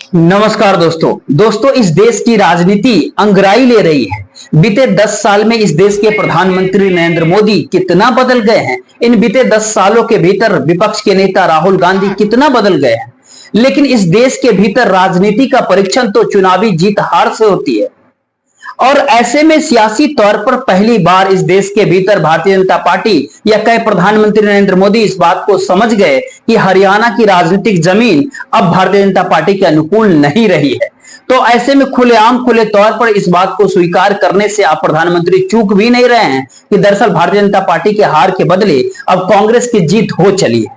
नमस्कार दोस्तों इस देश की राजनीति अंगड़ाई ले रही है। बीते 10 साल में इस देश के प्रधानमंत्री नरेंद्र मोदी कितना बदल गए हैं। इन बीते 10 सालों के भीतर विपक्ष के नेता राहुल गांधी कितना बदल गए हैं। लेकिन इस देश के भीतर राजनीति का परीक्षण तो चुनावी जीत हार से होती है। और ऐसे में सियासी तौर पर पहली बार इस देश के भीतर भारतीय जनता पार्टी या कई प्रधानमंत्री नरेंद्र मोदी इस बात को समझ गए कि हरियाणा की राजनीतिक जमीन अब भारतीय जनता पार्टी के अनुकूल नहीं रही है। तो ऐसे में खुले तौर पर इस बात को स्वीकार करने से आप प्रधानमंत्री चूक भी नहीं रहे हैं कि दरअसल भारतीय जनता पार्टी के हार के बदले अब कांग्रेस की जीत हो चली है।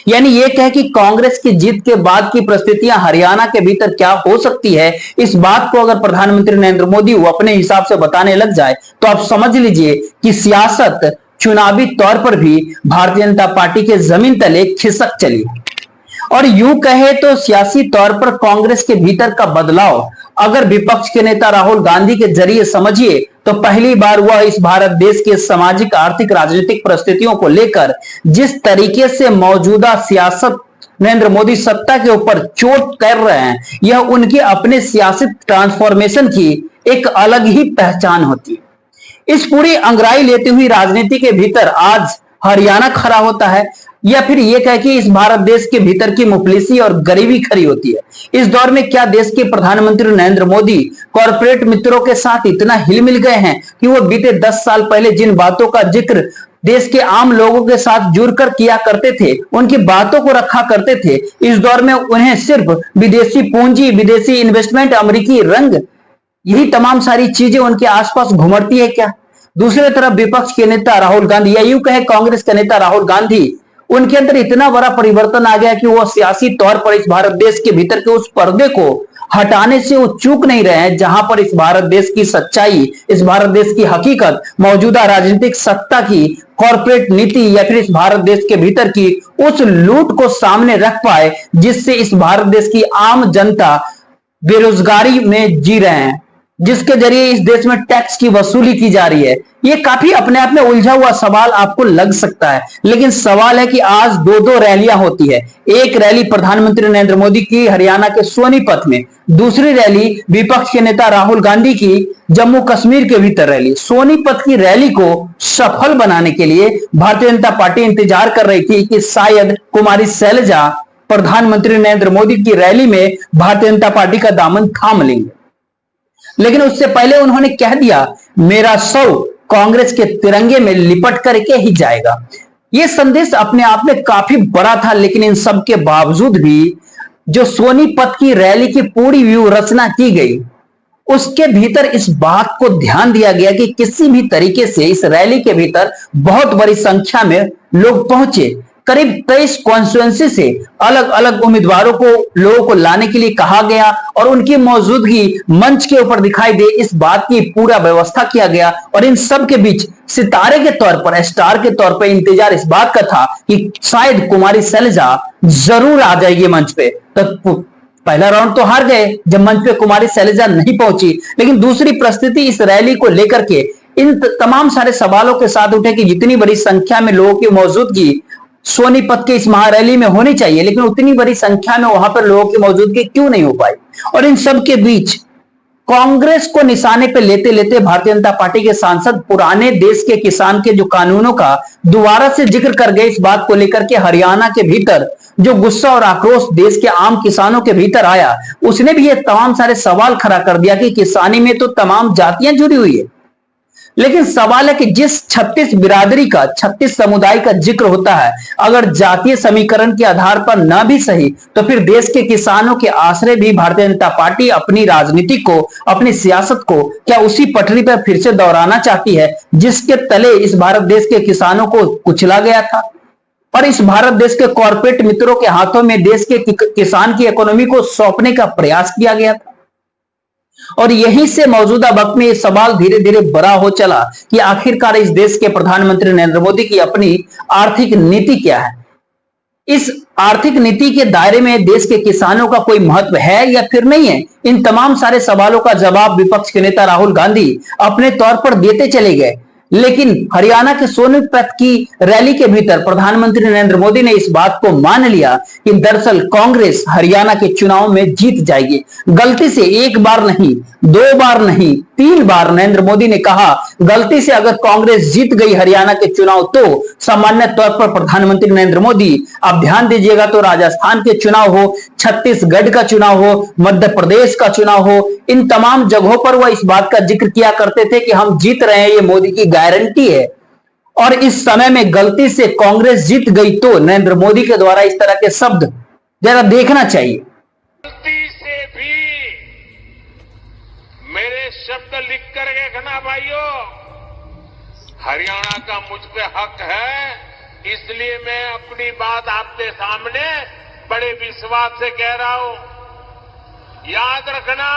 यानी यह कहे कि कांग्रेस की जीत के बाद की परिस्थितियां हरियाणा के भीतर क्या हो सकती है, इस बात को अगर प्रधानमंत्री नरेंद्र मोदी वो अपने हिसाब से बताने लग जाए तो आप समझ लीजिए कि सियासत चुनावी तौर पर भी भारतीय जनता पार्टी के जमीन तले खिसक चली। और यूं कहे तो सियासी तौर पर कांग्रेस के भीतर का बदलाव अगर विपक्ष के नेता राहुल गांधी के जरिए समझिए तो पहली बार वह इस भारत देश के सामाजिक आर्थिक राजनीतिक परिस्थितियों को लेकर जिस तरीके से मौजूदा सियासत नरेंद्र मोदी सत्ता के ऊपर चोट कर रहे हैं, यह उनके अपने सियासी ट्रांसफॉर्मेशन की एक अलग ही पहचान होती है। इस पूरी अंगड़ाई लेते हुई राजनीति के भीतर आज हरियाणा खड़ा होता है या फिर यह कह कि इस भारत देश के भीतर की मुफलिसी और गरीबी खड़ी होती है। इस दौर में क्या देश के प्रधानमंत्री नरेंद्र मोदी कॉरपोरेट मित्रों के साथ इतना हिल मिल गए हैं कि वो बीते 10 साल पहले जिन बातों का जिक्र देश के आम लोगों के साथ जुड़कर किया करते थे, उनकी बातों को रखा करते थे, इस दौर में उन्हें सिर्फ विदेशी पूंजी, विदेशी इन्वेस्टमेंट, अमेरिकी रंग, यही तमाम सारी चीजें उनके आसपास घुमड़ती है क्या। दूसरी तरफ विपक्ष के नेता राहुल गांधी या यूं कहे कांग्रेस के नेता राहुल गांधी, उनके अंदर इतना बड़ा परिवर्तन आ गया कि वो सियासी तौर पर इस भारत देश के भीतर के उस पर्दे को हटाने से वो चूक नहीं रहे हैं जहां पर इस भारत देश की सच्चाई, इस भारत देश की हकीकत, मौजूदा राजनीतिक सत्ता की कॉर्पोरेट नीति या फिर इस भारत देश के भीतर की उस लूट को सामने रख पाए जिससे इस भारत देश की आम जनता बेरोजगारी में जी रहे हैं, जिसके जरिए इस देश में टैक्स की वसूली की जा रही है। ये काफी अपने आप में उलझा हुआ सवाल आपको लग सकता है, लेकिन सवाल है कि आज दो रैलियां होती है। एक रैली प्रधानमंत्री नरेंद्र मोदी की हरियाणा के सोनीपत में, दूसरी रैली विपक्ष के नेता राहुल गांधी की जम्मू कश्मीर के भीतर रैली। सोनीपत की रैली को सफल बनाने के लिए भारतीय जनता पार्टी इंतजार कर रही थी कि शायद कुमारी शैलजा प्रधानमंत्री नरेंद्र मोदी की रैली में भारतीय जनता पार्टी का दामन थाम लेंगे, लेकिन उससे पहले उन्होंने कह दिया मेरा सौ कांग्रेस के तिरंगे में लिपट करके ही जाएगा। यह संदेश अपने आप में काफी बड़ा था, लेकिन इन सब के बावजूद भी जो सोनीपत की रैली की पूरी व्यू रचना की गई उसके भीतर इस बात को ध्यान दिया गया कि किसी भी तरीके से इस रैली के भीतर बहुत बड़ी संख्या में लोग पहुंचे। करीब 23 कॉन्स्टिट्यूएंसी से अलग अलग उम्मीदवारों को लोगों को लाने के लिए कहा गया और उनकी मौजूदगी मंच के ऊपर दिखाई दे इस बात की पूरा व्यवस्था किया गया। और इन सब के बीच सितारे के तौर पर, स्टार के तौर पर इंतजार इस बात का था कि शायद कुमारी शैलजा जरूर आ जाएगी मंच पे। तो पहला राउंड तो हार गए जब मंच पे कुमारी शैलजा नहीं पहुंची, लेकिन दूसरी परिस्थिति इस रैली को लेकर के इन तमाम सारे सवालों के साथ उठे कि जितनी बड़ी संख्या में लोगों की मौजूदगी सोनीपत के इस महारैली में होनी चाहिए, लेकिन उतनी बड़ी संख्या में वहां पर लोगों की मौजूदगी क्यों नहीं हो पाई। और इन सब के बीच कांग्रेस को निशाने पे लेते लेते भारतीय जनता पार्टी के सांसद पुराने देश के किसान के जो कानूनों का दोबारा से जिक्र कर गए। इस बात को लेकर के हरियाणा के भीतर जो गुस्सा और आक्रोश देश के आम किसानों के भीतर आया, उसने भी ये तमाम सारे सवाल खड़ा कर दिया कि किसानी में तो तमाम जातियां जुड़ी हुई है, लेकिन सवाल है कि जिस 36 बिरादरी का, 36 समुदाय का जिक्र होता है, अगर जातीय समीकरण के आधार पर ना भी सही तो फिर देश के किसानों के आश्रय भी भारतीय जनता पार्टी अपनी राजनीति को, अपनी सियासत को क्या उसी पटरी पर फिर से दोहराना चाहती है जिसके तले इस भारत देश के किसानों को कुचला गया था और इस भारत देश के कॉर्पोरेट मित्रों के हाथों में देश के किसान की इकोनॉमी को सौंपने का प्रयास किया गया था। और यहीं से मौजूदा वक्त में यह सवाल धीरे धीरे बड़ा हो चला कि आखिरकार इस देश के प्रधानमंत्री नरेंद्र मोदी की अपनी आर्थिक नीति क्या है। इस आर्थिक नीति के दायरे में देश के किसानों का कोई महत्व है या फिर नहीं है। इन तमाम सारे सवालों का जवाब विपक्ष के नेता राहुल गांधी अपने तौर पर देते चले गए, लेकिन हरियाणा के सोनीपत की रैली के भीतर प्रधानमंत्री नरेंद्र मोदी ने इस बात को मान लिया कि दरअसल कांग्रेस हरियाणा के चुनाव में जीत जाएगी। गलती से एक बार नहीं, दो बार नहीं, 3 बार नरेंद्र मोदी ने कहा, गलती से अगर कांग्रेस जीत गई हरियाणा के चुनाव तो सामान्य तौर पर प्रधानमंत्री नरेंद्र मोदी, आप ध्यान दीजिएगा, तो राजस्थान के चुनाव हो, छत्तीसगढ़ का चुनाव हो, मध्य प्रदेश का चुनाव हो, इन तमाम जगहों पर वह इस बात का जिक्र किया करते थे कि हम जीत रहे हैं, ये मोदी की गारंटी है। और इस समय में गलती से कांग्रेस जीत गई तो नरेंद्र मोदी के द्वारा इस तरह के शब्द जरा देखना चाहिए। गलती से भी मेरे शब्द लिख कर देखना भाइयों, हरियाणा का मुझ पे हक है, इसलिए मैं अपनी बात आपके सामने बड़े विश्वास से कह रहा हूं। याद रखना,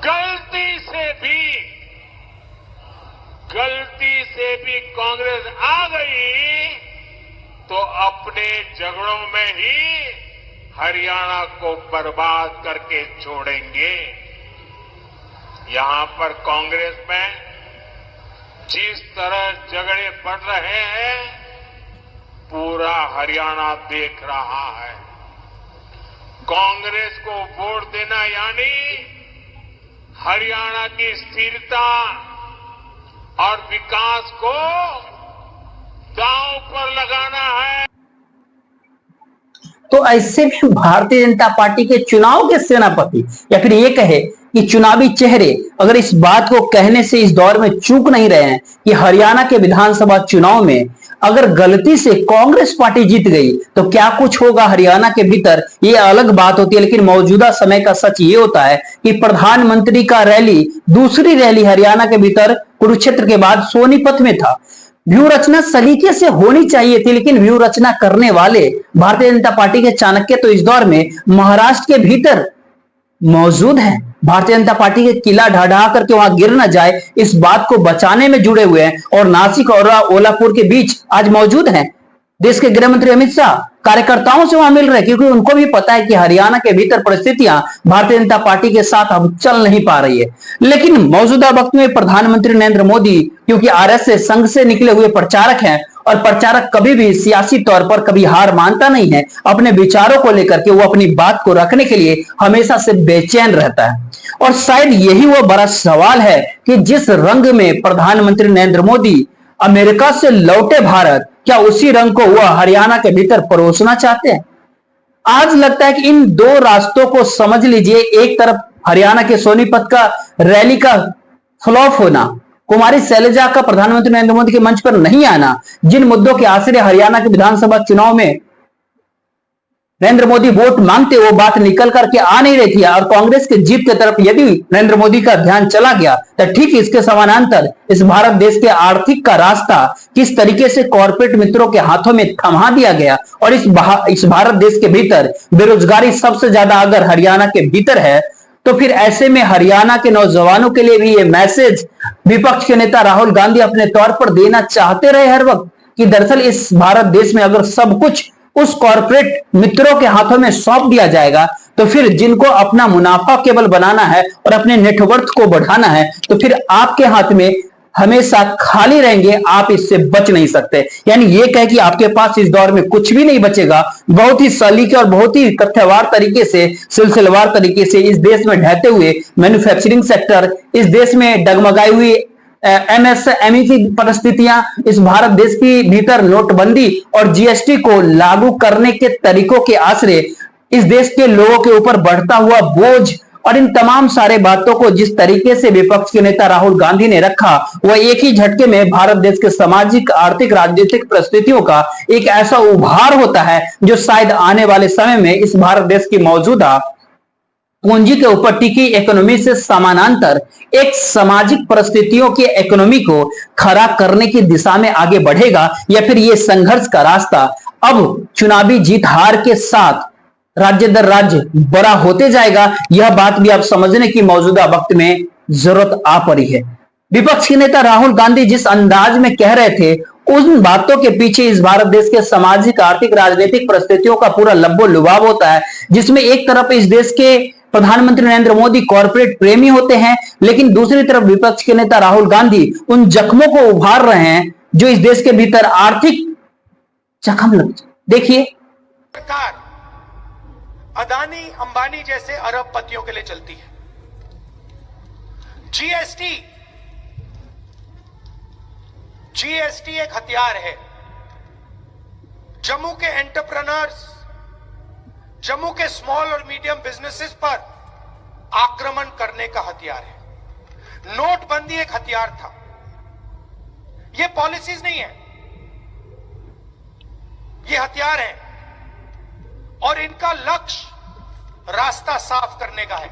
गलती से भी कांग्रेस आ गई तो अपने झगड़ों में ही हरियाणा को बर्बाद करके छोड़ेंगे। यहां पर कांग्रेस में जिस तरह झगड़े बढ़ रहे हैं, पूरा हरियाणा देख रहा है। कांग्रेस को वोट देना यानी हरियाणा की स्थिरता और विकास को दांव पर लगाना है। तो ऐसे में भारतीय जनता पार्टी के चुनाव के सेनापति या फिर ये कहे कि चुनावी चेहरे अगर इस बात को कहने से इस दौर में चूक नहीं रहे हैं कि हरियाणा के विधानसभा चुनाव में अगर गलती से कांग्रेस पार्टी जीत गई तो क्या कुछ होगा हरियाणा के भीतर, ये अलग बात होती है। लेकिन मौजूदा समय का सच ये होता है कि प्रधानमंत्री का रैली, दूसरी रैली हरियाणा के भीतर कुरुक्षेत्र के बाद सोनीपत में था। व्यू रचना सलीके से होनी चाहिए थी, लेकिन व्यू रचना करने वाले भारतीय जनता पार्टी के चाणक्य तो इस दौर में महाराष्ट्र के भीतर मौजूद हैं। भारतीय जनता पार्टी के किला ढा ढा करके वहां गिर न जाए, इस बात को बचाने में जुड़े हुए हैं और नासिक और ओलापुर के बीच आज मौजूद हैं। देश के गृह मंत्री अमित शाह कार्यकर्ताओं से वहां मिल रहे हैं, क्योंकि उनको भी पता है कि हरियाणा के भीतर परिस्थितियां भारतीय जनता पार्टी के साथ अब चल नहीं पा रही है। लेकिन मौजूदा वक्त में प्रधानमंत्री नरेंद्र मोदी, क्योंकि आरएसएस संघ से निकले हुए प्रचारक हैं और प्रचारक कभी भी सियासी तौर पर कभी हार मानता नहीं है, अपने विचारों को लेकर के वो अपनी बात को रखने के लिए हमेशा से बेचैन रहता है। और शायद यही वो बड़ा सवाल है कि जिस रंग में प्रधानमंत्री नरेंद्र मोदी अमेरिका से लौटे भारत, क्या उसी रंग को वह हरियाणा के भीतर परोसना चाहते हैं? आज लगता है कि इन दो रास्तों को समझ लीजिए। एक तरफ हरियाणा के सोनीपत का रैली का फ्लॉप होना, कुमारी शैलजा का प्रधानमंत्री नरेंद्र मोदी के मंच पर नहीं आना, जिन मुद्दों के आश्रय हरियाणा के विधानसभा चुनाव में नरेंद्र मोदी वोट मांगते वो बात निकल करके आ नहीं रही थी। और कांग्रेस के जीत की तरफ यदि नरेंद्र मोदी का ध्यान चला गया तो ठीक इसके समानांतर इस भारत देश के आर्थिक का रास्ता किस तरीके से कॉर्पोरेट मित्रों के हाथों में थमा दिया गया। और इस भारत देश के भीतर बेरोजगारी सबसे ज्यादा अगर हरियाणा के भीतर है, तो फिर ऐसे में हरियाणा के नौजवानों के लिए भी ये मैसेज विपक्ष के नेता राहुल गांधी अपने तौर पर देना चाहते रहे हर वक्त कि दरअसल इस भारत देश में अगर सब कुछ उस कॉर्पोरेट मित्रों के हाथों में सौंप दिया जाएगा तो फिर जिनको अपना मुनाफा केवल बनाना है और अपने नेटवर्थ को बढ़ाना है, तो फिर आपके हाथ में हमेशा खाली रहेंगे, आप इससे बच नहीं सकते। यानी ये कहे कि आपके पास इस दौर में कुछ भी नहीं बचेगा। बहुत ही सलीके और बहुत ही तथ्यवार तरीके से, सिलसिलेवार तरीके से इस देश में ढहते हुए मैन्युफैक्चरिंग सेक्टर, इस देश में डगमगाई हुई एमएसएमई की परिस्थितियां, इस भारत देश की भीतर नोटबंदी और जीएसटी को लागू करने के तरीकों के आश्रय इस देश के लोगों के ऊपर बढ़ता हुआ बोझ और इन तमाम सारे बातों को जिस तरीके से विपक्ष के नेता राहुल गांधी ने रखा, वह एक ही झटके में भारत देश के सामाजिक, आर्थिक, राजनीतिक परिस्थितियों का एक ऐसा उभार होता है जो शायद आने वाले समय में इस भारत देश की मौजूदा पूंजी के ऊपर टिकी इकोनॉमी से समानांतर एक सामाजिक परिस्थितियों की इकोनॉमी को खड़ा करने की दिशा में आगे बढ़ेगा, या फिर ये संघर्ष का रास्ता अब चुनावी जीत हार के साथ राज्य दर राज्य बड़ा होते जाएगा। यह बात भी आप समझने की मौजूदा वक्त में जरूरत आ पड़ी है। विपक्ष के नेता राहुल गांधी जिस अंदाज में कह रहे थे, उन बातों के पीछे इस भारत देश के सामाजिक, आर्थिक, राजनीतिक परिस्थितियों का पूरा लब्बो लुभाव होता है, जिसमें एक तरफ इस देश के प्रधानमंत्री नरेंद्र मोदी कॉर्पोरेट प्रेमी होते हैं, लेकिन दूसरी तरफ विपक्ष के नेता राहुल गांधी उन जख्मों को उभार रहे हैं जो इस देश के भीतर आर्थिक जख्म लग। देखिए, सरकार अदानी अंबानी जैसे अरबपतियों के लिए चलती है। जीएसटी एक हथियार है। जम्मू के एंटरप्रेन्योर्स, जम्मू के स्मॉल और मीडियम बिजनेसेस पर आक्रमण करने का हथियार है। नोटबंदी एक हथियार था। ये पॉलिसीज नहीं है, ये हथियार है और इनका लक्ष्य रास्ता साफ करने का है।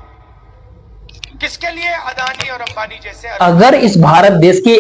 किसके लिए? अदानी और अंबानी जैसे। अगर इस भारत देश की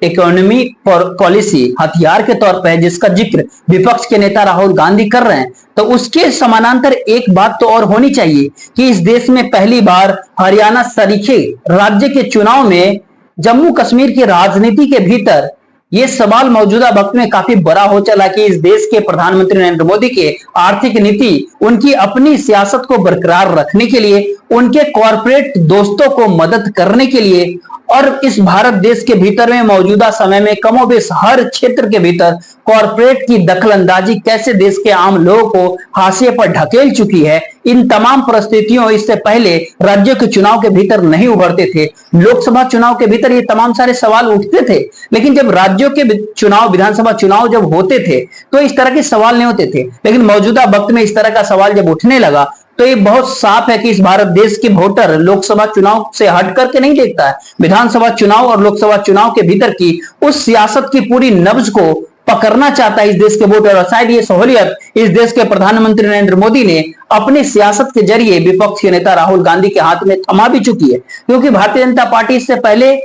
इकोनॉमी पॉलिसी हथियार के तौर पर है, जिसका जिक्र विपक्ष के नेता राहुल गांधी कर रहे हैं, तो उसके समानांतर एक बात तो और होनी चाहिए कि इस देश में पहली बार हरियाणा सरीखे राज्य के चुनाव में जम्मू कश्मीर की राजनीति के भीतर ये सवाल मौजूदा वक्त में काफी बड़ा हो चला कि इस देश के प्रधानमंत्री नरेंद्र मोदी के आर्थिक नीति उनकी अपनी सियासत को बरकरार रखने के लिए, उनके कॉरपोरेट दोस्तों को मदद करने के लिए और इस भारत देश के भीतर में मौजूदा समय में कमोबेश हर क्षेत्र के भीतर कॉरपोरेट की दखलंदाजी कैसे देश के आम लोगों को हाशिए पर ढकेल चुकी है, इन तमाम परिस्थितियों इससे पहले राज्यों के चुनाव के भीतर नहीं उभरते थे। लोकसभा चुनाव के भीतर ये तमाम सारे सवाल उठते थे, लेकिन जब राज्यों के चुनाव, विधानसभा चुनाव जब होते थे तो इस तरह के सवाल नहीं होते थे। लेकिन मौजूदा वक्त में इस तरह का सवाल जब उठने लगा तो ये बहुत साफ है कि इस भारत देश के वोटर लोकसभा चुनाव से हट करके नहीं देखता है। विधानसभा चुनाव और लोकसभा चुनाव के भीतर की उस सियासत की पूरी नब्ज को पकड़ना चाहता है इस देश के वोटर। और शायद ये सहूलियत इस देश के प्रधानमंत्री नरेंद्र मोदी ने अपनी सियासत के जरिए विपक्ष के नेता राहुल गांधी के हाथ में थमा भी चुकी है, क्योंकि भारतीय जनता पार्टी इससे पहले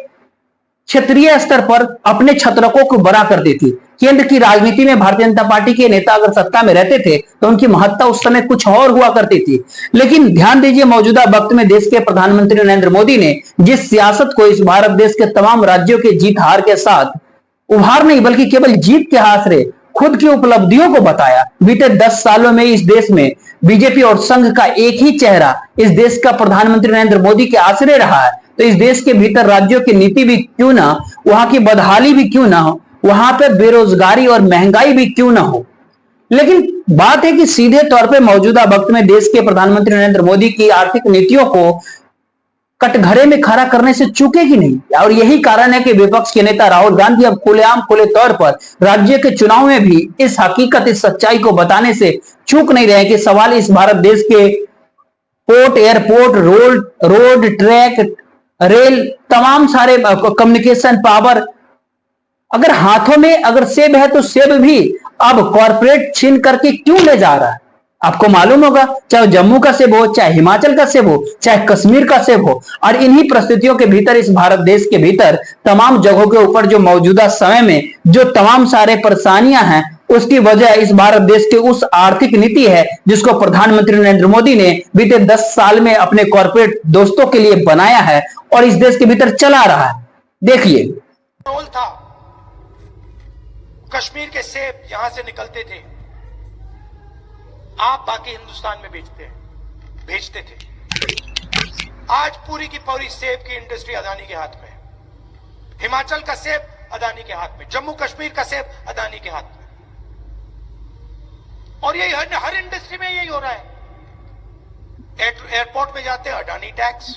क्षेत्रीय स्तर पर अपने छत्रकों को बड़ा करती थी। केंद्र की राजनीति में भारतीय जनता पार्टी के नेता अगर सत्ता में रहते थे तो उनकी महत्ता उस समय कुछ और हुआ करती थी। लेकिन ध्यान दीजिए, मौजूदा वक्त में देश के प्रधानमंत्री नरेंद्र मोदी ने जिस सियासत को इस भारत देश के तमाम राज्यों के जीत हार के साथ उभार नहीं बल्कि केवल जीत के आसरे खुद की उपलब्धियों को बताया। बीते 10 सालों में इस देश में बीजेपी और संघ का एक ही चेहरा इस देश का प्रधानमंत्री नरेंद्र मोदी के आसरे रहा है। तो इस देश के भीतर राज्यों की नीति भी क्यों ना, वहां की बदहाली भी क्यों ना हो, वहां पे बेरोजगारी और महंगाई भी क्यों ना हो, लेकिन बात है कि सीधे तौर पे मौजूदा वक्त में देश के प्रधानमंत्री नरेंद्र मोदी की आर्थिक नीतियों को कटघरे में खड़ा करने से चूकेगी नहीं। और यही कारण है कि विपक्ष के नेता राहुल गांधी अब खुलेआम खुले तौर पर राज्य के चुनाव में भी इस हकीकत, इस सच्चाई को बताने से चूक नहीं रहे कि सवाल इस भारत देश के port, airport, road, track, rail, तमाम सारे कम्युनिकेशन पावर, अगर हाथों में अगर सेब है तो सेब भी अब कॉर्पोरेट छीन करके क्यों ले जा रहा है। आपको मालूम होगा, चाहे जम्मू का सेब हो, चाहे हिमाचल का सेब हो, चाहे कश्मीर का सेब हो, और इन्हीं परिस्थितियों के भीतर इस भारत देश के भीतर तमाम जगहों के ऊपर जो मौजूदा समय में जो तमाम सारे परेशानियां हैं, उसकी वजह इस भारत देश की उस आर्थिक नीति है जिसको प्रधानमंत्री नरेंद्र मोदी ने बीते 10 साल में अपने कॉर्पोरेट दोस्तों के लिए बनाया है और इस देश के भीतर चला रहा है। देखिए, रोल था, कश्मीर के सेब यहां से निकलते थे, आप बाकी हिंदुस्तान में भेजते थे। आज पूरी की पूरी सेब की इंडस्ट्री अदानी के हाथ में है। हिमाचल का सेब अदानी के हाथ में, जम्मू कश्मीर का सेब अदानी के हाथ में, और यही हर इंडस्ट्री में यही हो रहा है। एयरपोर्ट में जाते हैं अडानी टैक्स,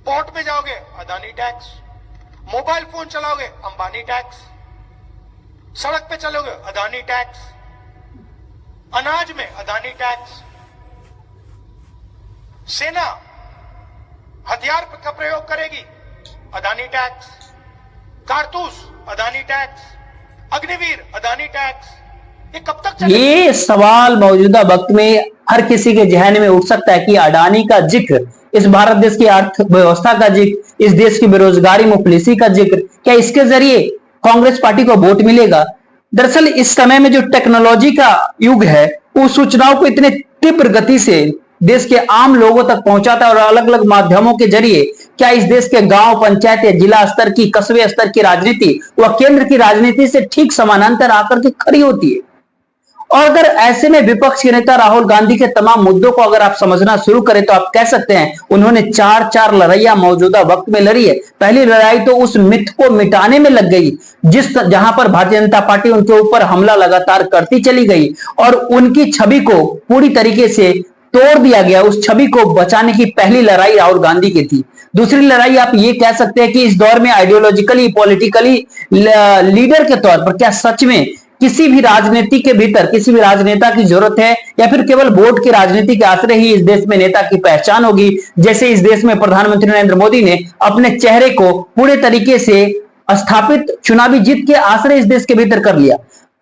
पोर्ट में जाओगे अदानी टैक्स, मोबाइल फोन चलाओगे अंबानी टैक्स, सड़क पे चलोगे अदानी टैक्स, अनाज में अदानी टैक्स, सेना हथियार का प्रयोग करेगी अदानी टैक्स, कारतूस अदानी टैक्स, अग्निवीर अदानी टैक्स। ये कब तक चलेगा? ये सवाल मौजूदा वक्त में हर किसी के जहन में उठ सकता है कि अडानी का जिक्र, इस भारत देश की अर्थव्यवस्था का जिक्र, इस देश की बेरोजगारी मुफलिसी का जिक्र, क्या इसके जरिए कांग्रेस पार्टी को वोट मिलेगा? दरअसल इस समय में जो टेक्नोलॉजी का युग है, उस सूचनाओं को इतने तीव्र गति से देश के आम लोगों तक पहुंचाता है और अलग अलग माध्यमों के जरिए क्या इस देश के गांव, पंचायत या जिला स्तर की, कस्बे स्तर की राजनीति वह केंद्र की राजनीति से ठीक समानांतर आकर के खड़ी होती है। और अगर ऐसे में विपक्ष के नेता राहुल गांधी के तमाम मुद्दों को अगर आप समझना शुरू करें तो आप कह सकते हैं उन्होंने चार लड़ाइयां मौजूदा वक्त में लड़ी है। पहली लड़ाई तो उस मिथ को मिटाने में लग गई जहां पर भारतीय जनता पार्टी उनके ऊपर हमला लगातार करती चली गई और उनकी छवि को पूरी तरीके से तोड़ दिया गया। उस छवि को बचाने की पहली लड़ाई राहुल गांधी की थी। दूसरी लड़ाई आप ये कह सकते हैं कि इस दौर में आइडियोलॉजिकली पॉलिटिकली लीडर के तौर पर क्या सच में किसी भी राजनीति के भीतर किसी भी राजनेता की जरूरत है या फिर केवल वोट की राजनीति के आश्रय ही इस देश में नेता की पहचान होगी, जैसे इस देश में प्रधानमंत्री नरेंद्र मोदी ने अपने चेहरे को पूरे तरीके से स्थापित चुनावी जीत के आश्रय इस देश के भीतर कर लिया।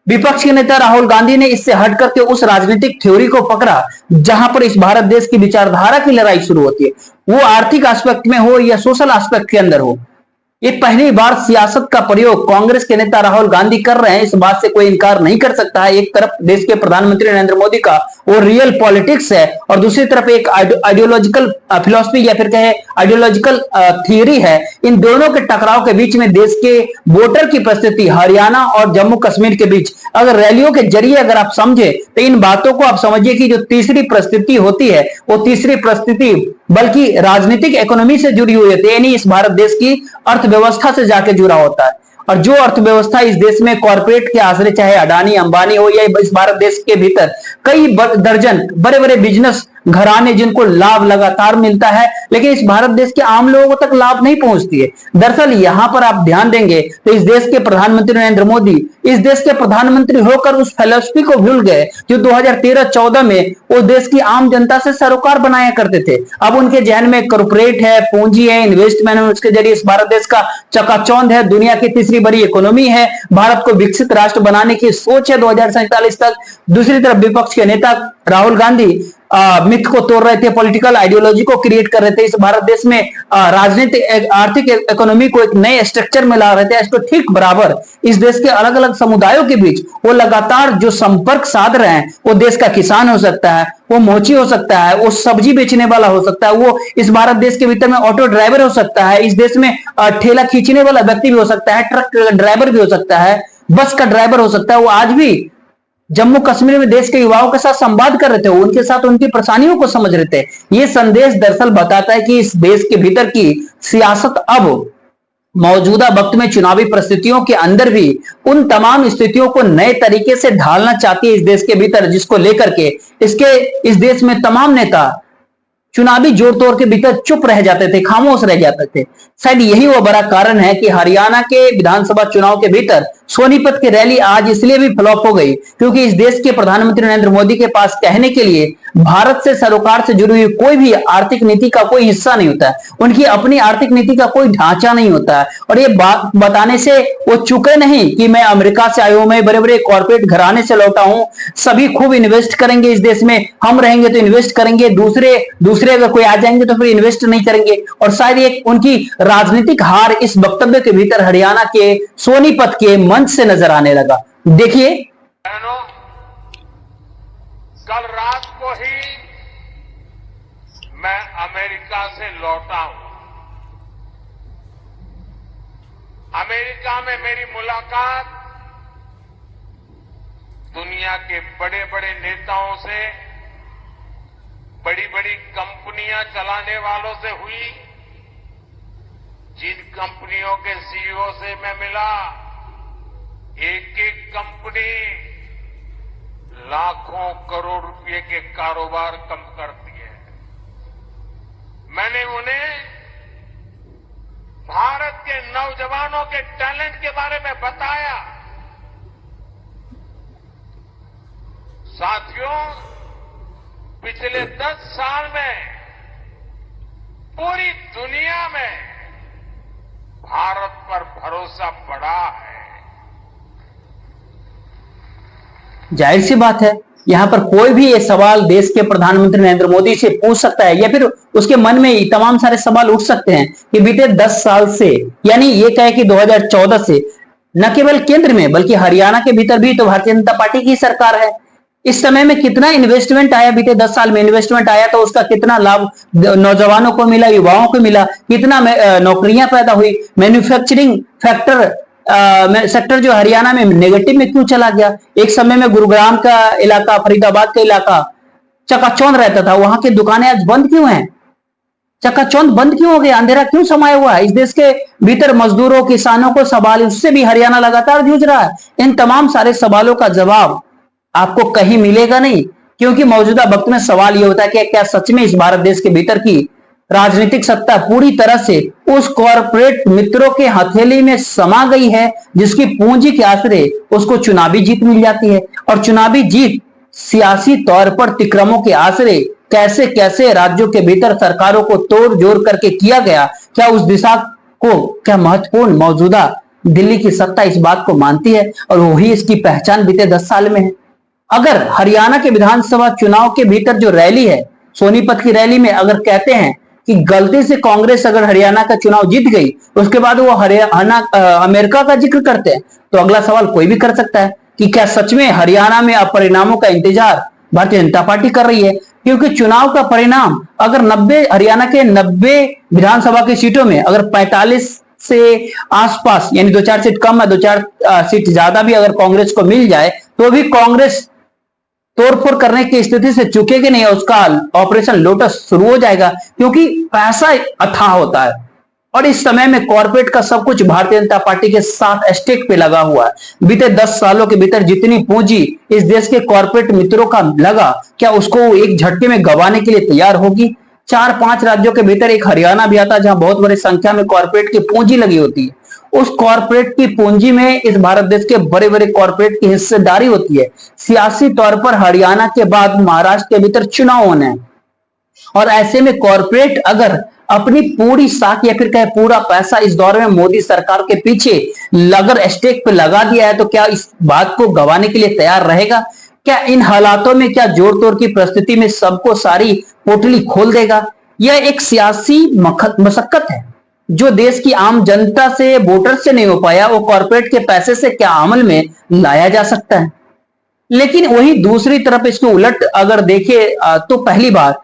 विपक्ष के नेता राहुल गांधी ने इससे हट करके उस राजनीतिक थ्योरी को पकड़ा जहां पर इस भारत देश की विचारधारा की लड़ाई शुरू होती है, वो आर्थिक एस्पेक्ट में हो या सोशल एस्पेक्ट के अंदर हो। ये पहली बार सियासत का प्रयोग कांग्रेस के नेता राहुल गांधी कर रहे हैं, इस बात से कोई इनकार नहीं कर सकता है। एक तरफ देश के प्रधानमंत्री नरेंद्र मोदी का वो रियल पॉलिटिक्स है और दूसरी तरफ एक आइडियोलॉजिकल फिलॉसफी या फिर कहे आइडियोलॉजिकल थियरी है। इन दोनों के टकराव के बीच में देश के वोटर की परिस्थिति हरियाणा और जम्मू कश्मीर के बीच अगर रैलियों के जरिए अगर आप समझे तो इन बातों को आप समझिए कि जो तीसरी परिस्थिति होती है वो तीसरी परिस्थिति बल्कि राजनीतिक इकोनॉमी से जुड़ी हुई होती है, यानी इस भारत देश की अर्थव्यवस्था से जाके जुड़ा होता है। और जो अर्थव्यवस्था इस देश में कॉर्पोरेट के आश्रय चाहे अडानी अंबानी हो या इस भारत देश के भीतर कई दर्जन बड़े बड़े बिजनेस घराने जिनको लाभ लगातार मिलता है, लेकिन इस भारत देश के आम लोगों तक लाभ नहीं पहुंचती है। दरअसल यहां पर आप ध्यान देंगे तो इस देश के प्रधानमंत्री नरेंद्र मोदी इस देश के प्रधानमंत्री होकर उस फिलॉसफी को भूल गए जो 2013-14 में वो देश की आम जनता से सरोकार बनाया करते थे। अब उनके जहन में कॉर्पोरेट है, पूंजी है, इन्वेस्टमेंट है, उसके जरिए इस भारत देश का चकाचौंध है, दुनिया की तीसरी बड़ी इकोनॉमी है, भारत को विकसित राष्ट्र बनाने की सोच है 2047 तक। दूसरी तरफ विपक्ष के नेता राहुल गांधी मिथ को तोड़ रहे थे, पॉलिटिकल आइडियोलॉजी को क्रिएट कर रहे थे, इस भारत देश में राजनीतिक आर्थिक इकोनॉमी को एक नए स्ट्रक्चर में ला रहे थे। इसको ठीक बराबर इस देश के अलग अलग समुदायों के बीच वो लगातार जो संपर्क साध रहे हैं, वो देश का किसान हो सकता है, वो मोची हो सकता है, वो सब्जी बेचने वाला हो सकता है, वो इस भारत देश के भीतर में ऑटो ड्राइवर हो सकता है, इस देश में ठेला खींचने वाला व्यक्ति भी हो सकता है, ट्रक ड्राइवर भी हो सकता है, बस का ड्राइवर हो सकता है। वो आज भी जम्मू कश्मीर में देश के युवाओं के साथ संवाद कर रहे थे, उनके साथ उनकी परेशानियों को समझ रहे थे। ये संदेश दरअसल बताता है कि इस देश के भीतर की सियासत अब मौजूदा वक्त में चुनावी परिस्थितियों के अंदर भी उन तमाम स्थितियों को नए तरीके से ढालना चाहती है इस देश के भीतर, जिसको लेकर के इस देश में तमाम नेता चुनावी जोर तोड़ के भीतर चुप रह जाते थे, खामोश रह जाते थे। शायद यही वो बड़ा कारण है कि हरियाणा के विधानसभा चुनाव के भीतर सोनीपत की रैली आज इसलिए भी फ्लॉप हो गई क्योंकि इस देश के प्रधानमंत्री नरेंद्र मोदी के पास कहने के लिए भारत से सरोकार से जुड़ी हुई कोई भी आर्थिक नीति का कोई हिस्सा नहीं होता है, उनकी अपनी आर्थिक नीति का कोई ढांचा नहीं होता है। और ये बात बताने से वो चुके नहीं कि मैं अमेरिका से आया हूं, मैं बड़े बड़े कॉर्पोरेट घराने से लौटा हूं, सभी खूब इन्वेस्ट करेंगे इस देश में, हम रहेंगे तो इन्वेस्ट करेंगे, दूसरे अगर कोई आ जाएंगे तो फिर इन्वेस्ट नहीं करेंगे। और शायद एक उनकी राजनीतिक हार इस वक्तव्य के भीतर हरियाणा के सोनीपत के मंच से नजर आने लगा। देखिए, कल रात को ही मैं अमेरिका से लौटा हूं। अमेरिका में मेरी मुलाकात दुनिया के बड़े बड़े नेताओं से, बड़ी बड़ी कंपनियां चलाने वालों से हुई। जिन कंपनियों के सीईओ से मैं मिला, एक एक कंपनी लाखों करोड़ रुपए के कारोबार कम करती है। मैंने उन्हें भारत के नौजवानों के टैलेंट के बारे में बताया। साथियों, पिछले 10 साल में पूरी दुनिया में भारत पर भरोसा बढ़ा है। जाहिर सी बात है, यहां पर कोई भी ये सवाल देश के प्रधानमंत्री नरेंद्र मोदी से पूछ सकता है या फिर उसके मन में तमाम सारे सवाल उठ सकते हैं कि बीते 10 साल से, यानी ये कहे कि 2014 से न केवल केंद्र में बल्कि हरियाणा के भीतर भी तो भारतीय जनता पार्टी की सरकार है। इस समय में कितना इन्वेस्टमेंट आया, बीते 10 साल में इन्वेस्टमेंट आया तो उसका कितना लाभ नौजवानों को मिला, युवाओं को मिला, कितना नौकरियां पैदा हुई, मैन्युफैक्चरिंग फैक्टर सेक्टर जो हरियाणा में नेगेटिव में क्यों चला गया? एक समय में गुरुग्राम का इलाका, फरीदाबाद का इलाका चकाचौंध रहता था, वहां की दुकानें आज बंद क्यों हैं? चकाचौंध बंद क्यों हो गया? अंधेरा क्यों समाया हुआ है? इस देश के भीतर मजदूरों, किसानों को सवाल, उससे भी हरियाणा लगातार जूझ रहा है। इन तमाम सारे सवालों का जवाब आपको कहीं मिलेगा नहीं, क्योंकि मौजूदा वक्त में सवाल यह होता है कि क्या सच में इस भारत देश के भीतर की राजनीतिक सत्ता पूरी तरह से उस कॉरपोरेट मित्रों के हथेली में समा गई है जिसकी पूंजी के आश्रय उसको चुनावी जीत मिल जाती है, और चुनावी जीत सियासी तौर पर तिक्रमों के आश्रय कैसे कैसे राज्यों के भीतर सरकारों को तोड़ जोड़ करके किया गया, क्या उस दिशा को, क्या महत्वपूर्ण मौजूदा दिल्ली की सत्ता इस बात को मानती है? और वही इसकी पहचान बीते 10 साल में है। अगर हरियाणा के विधानसभा चुनाव के भीतर जो रैली है, सोनीपत की रैली में अगर कहते हैं कि गलती से कांग्रेस अगर हरियाणा का चुनाव जीत गई, उसके बाद वो हरियाणा अमेरिका का जिक्र करते हैं, तो अगला सवाल कोई भी कर सकता है कि क्या सच में हरियाणा में अब परिणामों का इंतजार भारतीय जनता पार्टी कर रही है? क्योंकि चुनाव का परिणाम अगर 90 हरियाणा के 90 विधानसभा की सीटों में अगर 45 से आसपास, यानी 2-4 सीट कम है, 2-4 सीट ज्यादा भी अगर कांग्रेस को मिल जाए, तो भी कांग्रेस तोड़फोड़ करने की स्थिति से चुकेगी नहीं, उसका ऑपरेशन लोटस शुरू हो जाएगा, क्योंकि पैसा अथाह होता है। और इस समय में कॉर्पोरेट का सब कुछ भारतीय जनता पार्टी के साथ स्टेक पे लगा हुआ है। बीते 10 सालों के भीतर जितनी पूंजी इस देश के कॉर्पोरेट मित्रों का लगा, क्या उसको एक झटके में गंवाने के लिए तैयार होगी? 4-5 राज्यों के भीतर एक हरियाणा भी आता है जहां बहुत बड़ी संख्या में कॉर्पोरेट की पूंजी लगी होती है। उस कॉर्पोरेट की पूंजी में इस भारत देश के बड़े बड़े कॉर्पोरेट की हिस्सेदारी होती है। सियासी तौर पर हरियाणा के बाद महाराष्ट्र के भीतर चुनाव होने हैं, और ऐसे में कॉर्पोरेट अगर अपनी पूरी साख या फिर कहे पूरा पैसा इस दौर में मोदी सरकार के पीछे अगर स्टेक पे लगा दिया है, तो क्या इस बात को गंवाने के लिए तैयार रहेगा? क्या इन हालातों में क्या जोड़ तोड़ की परिस्थिति में सबको सारी पोटली खोल देगा? यह एक सियासी मशक्कत है जो देश की आम जनता से, वोटर से नहीं हो पाया, वो कॉर्पोरेट के पैसे से क्या अमल में लाया जा सकता है? लेकिन वही दूसरी तरफ इसके उलट अगर देखें तो पहली बार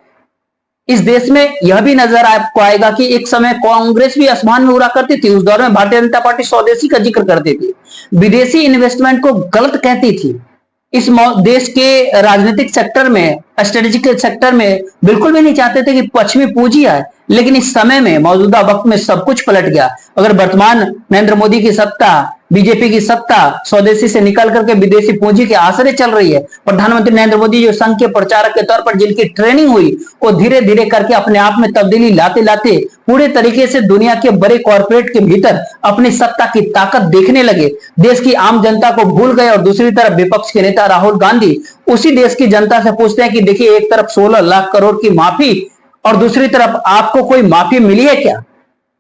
इस देश में यह भी नजर आपको आएगा कि एक समय कांग्रेस भी आसमान में उड़ा करती थी। उस दौर में भारतीय जनता पार्टी स्वदेशी का जिक्र करती थी, विदेशी इन्वेस्टमेंट को गलत कहती थी। इस देश के राजनीतिक सेक्टर में, स्ट्रेटेजिक सेक्टर में बिल्कुल भी नहीं चाहते थे कि पश्चिमी पूंजी आए, लेकिन इस समय में मौजूदा वक्त में सब कुछ पलट गया। अगर वर्तमान नरेंद्र मोदी की सत्ता, बीजेपी की सत्ता स्वदेशी से निकल करके विदेशी पूंजी के आश्रय चल रही है, प्रधानमंत्री नरेंद्र मोदी जो संघ के प्रचारक के तौर पर जिनकी ट्रेनिंग हुई, वो धीरे धीरे करके अपने आप में तब्दीली लाते लाते पूरे तरीके से दुनिया के बड़े कॉर्पोरेट के भीतर अपनी सत्ता की ताकत देखने लगे, देश की आम जनता को भूल गए। और दूसरी तरफ विपक्ष के नेता राहुल गांधी उसी देश की जनता से पूछते हैं कि देखिए, एक तरफ 16 लाख करोड़ की माफी और दूसरी तरफ आपको कोई माफी मिली है क्या?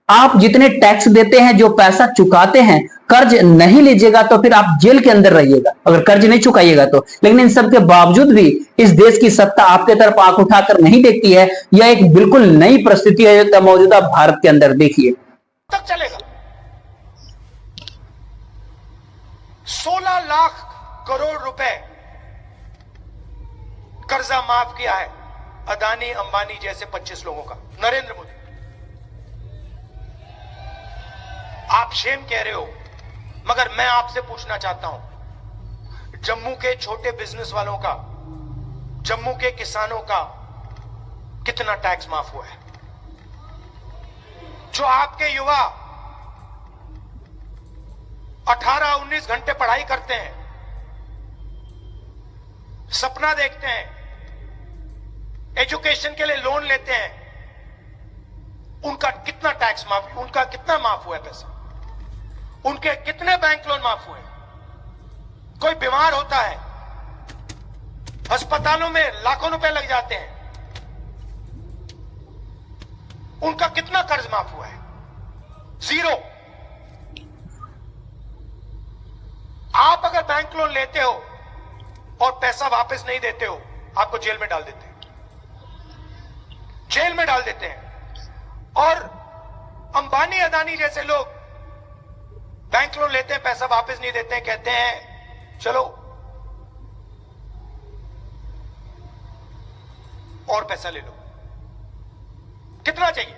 आप जितने टैक्स देते हैं, जो पैसा चुकाते हैं, कर्ज नहीं लीजिएगा तो फिर आप जेल के अंदर रहिएगा, अगर कर्ज नहीं चुकाइएगा तो। लेकिन इन सब के बावजूद भी इस देश की सत्ता आपके तरफ आंख उठाकर नहीं देखती है। यह एक बिल्कुल नई परिस्थिति है मौजूदा भारत के अंदर। देखिए तक चलेगा 16 लाख करोड़ रुपए कर्जा माफ किया है अदानी अंबानी जैसे 25 लोगों का नरेंद्र मोदी। आप शेम कह रहे हो, मगर मैं आपसे पूछना चाहता हूं, जम्मू के छोटे बिजनेस वालों का, जम्मू के किसानों का कितना टैक्स माफ हुआ है? जो आपके युवा 18-19 घंटे पढ़ाई करते हैं, सपना देखते हैं, एजुकेशन के लिए लोन लेते हैं, उनका कितना टैक्स माफ, उनका कितना माफ हुआ है पैसा? उनके कितने बैंक लोन माफ हुए? कोई बीमार होता है, अस्पतालों में लाखों रुपए लग जाते हैं, उनका कितना कर्ज माफ हुआ है? 0। आप अगर बैंक लोन लेते हो और पैसा वापस नहीं देते हो, आपको जेल में डाल देते हैं, जेल में डाल देते हैं। और अंबानी अदानी जैसे लोग बैंक लोन लेते हैं, पैसा वापस नहीं देते हैं, कहते हैं चलो और पैसा ले लो। कितना चाहिए?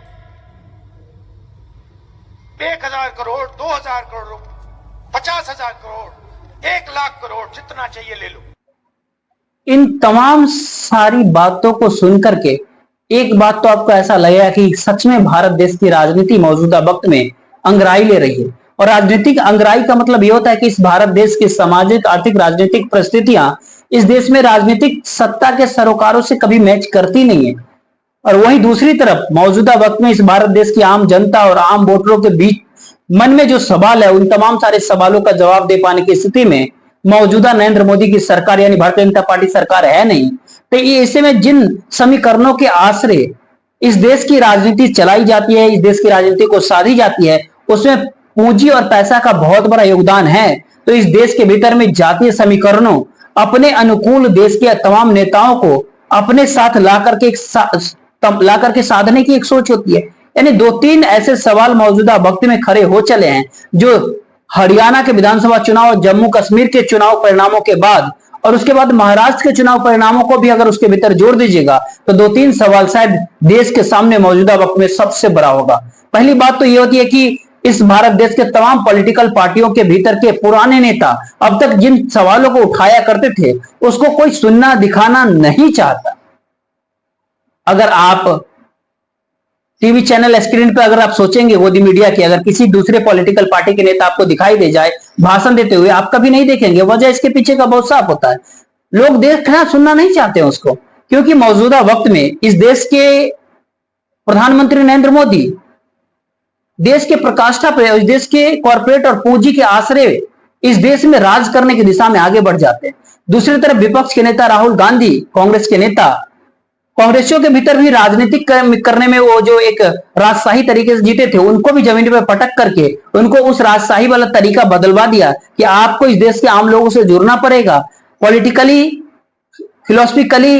1000 करोड़, 2000 करोड़ 50,000 करोड़, 1,00,000 करोड़, जितना चाहिए ले लो। इन तमाम सारी बातों को सुनकर के एक बात तो आपको ऐसा लगेगा कि सच में भारत देश की राजनीति मौजूदा वक्त में अंगड़ाई ले रही है। और राजनीतिक अंगड़ाई का मतलब यह होता है कि इस भारत देश की सामाजिक, आर्थिक, राजनीतिक परिस्थितियां इस देश में राजनीतिक सत्ता के सरोकारों से कभी मैच करती नहीं है। और वहीं दूसरी तरफ मौजूदा वक्त में इस भारत देश की आम जनता और आम वोटरों के बीच मन में जो सवाल है, उन तमाम सारे सवालों का जवाब दे पाने की स्थिति में मौजूदा नरेंद्र मोदी की सरकार यानी भारतीय जनता पार्टी सरकार है नहीं। तो ये ऐसे में जिन समीकरणों के आश्रय इस देश की राजनीति चलाई जाती है, इस देश की राजनीति को साधी जाती है, उसमें पूंजी और पैसा का बहुत बड़ा योगदान है। तो इस देश के भीतर में जातीय समीकरणों अपने अनुकूल देश के तमाम नेताओं को अपने साथ लाकर के साधने की एक सोच होती है। यानी 2-3 ऐसे सवाल मौजूदा वक्त में खड़े हो चले हैं जो हरियाणा के विधानसभा चुनाव, जम्मू कश्मीर के चुनाव परिणामों के बाद और उसके बाद महाराष्ट्र के चुनाव परिणामों को भी अगर उसके भीतर जोड़ दीजिएगा तो 2-3 सवाल शायद देश के सामने मौजूदा वक्त में सबसे बड़ा होगा। पहली बात तो यह होती है कि इस भारत देश के तमाम पॉलिटिकल पार्टियों के भीतर के पुराने नेता अब तक जिन सवालों को उठाया करते थे उसको कोई सुनना दिखाना नहीं चाहता। अगर आप टीवी चैनल स्क्रीन पर अगर आप सोचेंगे मोदी मीडिया की, अगर किसी दूसरे पॉलिटिकल पार्टी के नेता आपको दिखाई दे जाए भाषण देते हुए, आप कभी नहीं देखेंगे। वजह इसके पीछे का बहुत साफ होता है, लोग देखना सुनना नहीं चाहते हैं उसको, क्योंकि मौजूदा वक्त में इस देश के प्रधानमंत्री नरेंद्र मोदी देश के प्रकाष्ठा पर, इस देश के कॉर्पोरेट और पूंजी के आश्रय इस देश में राज करने की दिशा में आगे बढ़ जाते हैं। दूसरी तरफ विपक्ष के नेता राहुल गांधी, कांग्रेस के नेता, कांग्रेसियों के भीतर भी राजनीतिक करने में वो जो एक राजशाही तरीके से जीते थे, उनको भी जमीन पर पटक करके उनको उस राजशाही वाला तरीका बदलवा दिया कि आपको इस देश के आम लोगों से जुड़ना पड़ेगा, पॉलिटिकली, फिलोसफिकली,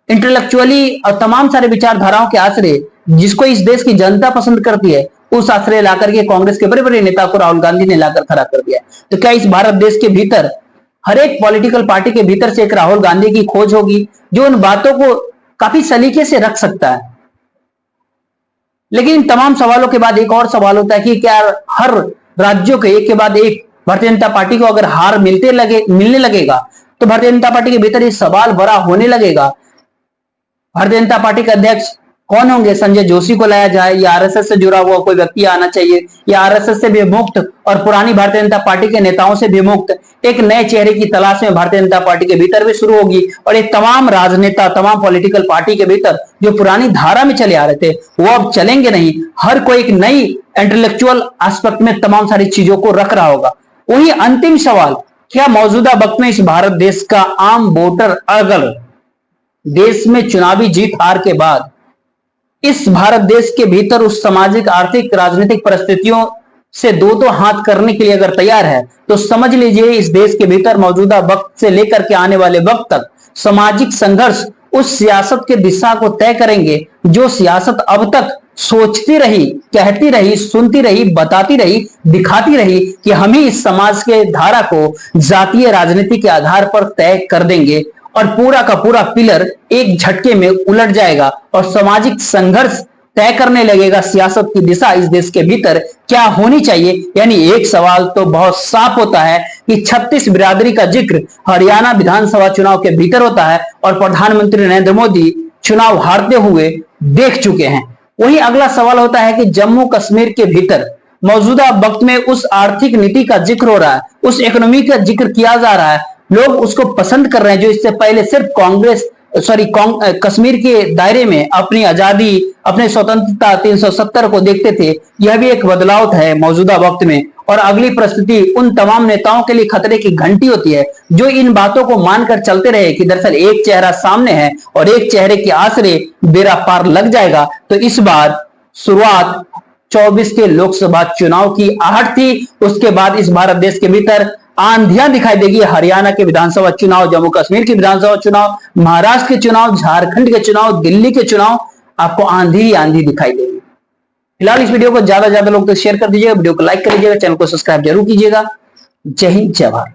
इंटेलेक्चुअली और तमाम सारे विचारधाराओं के आश्रय जिसको इस देश की जनता पसंद करती है उस आश्रय लाकर के कांग्रेस के बड़े बड़े नेता को राहुल गांधी ने लाकर खड़ा कर दिया। तो क्या इस भारत देश के भीतर हर एक पॉलिटिकल पार्टी के भीतर से एक राहुल गांधी की खोज होगी जो उन बातों को काफी सलीके से रख सकता है? लेकिन इन तमाम सवालों के बाद एक और सवाल होता है कि क्या हर राज्यों के एक के बाद एक भारतीय जनता पार्टी को अगर हार मिलने लगेगा तो भारतीय जनता पार्टी के भीतर ये सवाल बड़ा होने लगेगा, भारतीय जनता पार्टी के अध्यक्ष कौन होंगे? संजय जोशी को लाया जाए या आरएसएस से जुड़ा हुआ कोई व्यक्ति आना चाहिए या आरएसएस से भी मुक्त और पुरानी भारतीय जनता पार्टी के नेताओं से भी मुक्त एक नए चेहरे की तलाश में भारतीय जनता पार्टी के भीतर भी शुरू होगी। और ये तमाम राजनेता, तमाम पॉलिटिकल पार्टी के भीतर जो पुरानी धारा में चले आ रहे थे वो अब चलेंगे नहीं। हर कोई एक नई इंटेलेक्चुअल एस्पेक्ट में तमाम सारी चीजों को रख रहा होगा। वही अंतिम सवाल, क्या मौजूदा वक्त में इस भारत देश का आम वोटर अगर देश में चुनावी जीत हार के बाद इस भारत देश के भीतर उस सामाजिक, आर्थिक, राजनीतिक परिस्थितियों से दो हाथ करने के लिए अगर तैयार है तो समझ लीजिए इस देश के भीतर मौजूदा वक्त से लेकर के आने वाले वक्त तक सामाजिक संघर्ष उस सियासत के दिशा को तय करेंगे जो सियासत अब तक सोचती रही, कहती रही, सुनती रही, बताती रही, दिखाती रही कि हम ही इस समाज के धारा को जातीय राजनीति के आधार पर तय कर देंगे और पूरा का पूरा पिलर एक झटके में उलट जाएगा और सामाजिक संघर्ष तय करने लगेगा सियासत की दिशा इस देश के भीतर क्या होनी चाहिए। यानी एक सवाल तो बहुत साफ होता है कि 36 बिरादरी का जिक्र हरियाणा विधानसभा चुनाव के भीतर होता है और प्रधानमंत्री नरेंद्र मोदी चुनाव हारते हुए देख चुके हैं। वही अगला सवाल होता है कि जम्मू कश्मीर के भीतर मौजूदा वक्त में उस आर्थिक नीति का जिक्र हो रहा है, उस इकोनॉमी का जिक्र किया जा रहा है, लोग उसको पसंद कर रहे हैं जो इससे पहले सिर्फ कश्मीर के दायरे में अपनी आजादी, अपने स्वतंत्रता 370 को देखते थे। यह भी एक बदलाव है मौजूदा वक्त में। और अगली परिस्थिति उन तमाम नेताओं के लिए खतरे की घंटी होती है जो इन बातों को मानकर चलते रहे कि दरअसल एक चेहरा सामने है और एक चेहरे के आसरे बेड़ा पार लग जाएगा। तो इस बार शुरुआत 24 के लोकसभा चुनाव की आहट थी, उसके बाद इस भारत देश के भीतर आंधियां दिखाई देगी। हरियाणा के विधानसभा चुनाव, जम्मू कश्मीर के विधानसभा चुनाव, महाराष्ट्र के चुनाव, झारखंड के चुनाव, दिल्ली के चुनाव, आपको आंधी आंधी दिखाई देगी। फिलहाल इस वीडियो को ज्यादा लोग तक शेयर कर दीजिएगा, वीडियो को लाइक कर लीजिएगा, चैनल को सब्सक्राइब जरूर कीजिएगा। जय हिंद, जय भारत।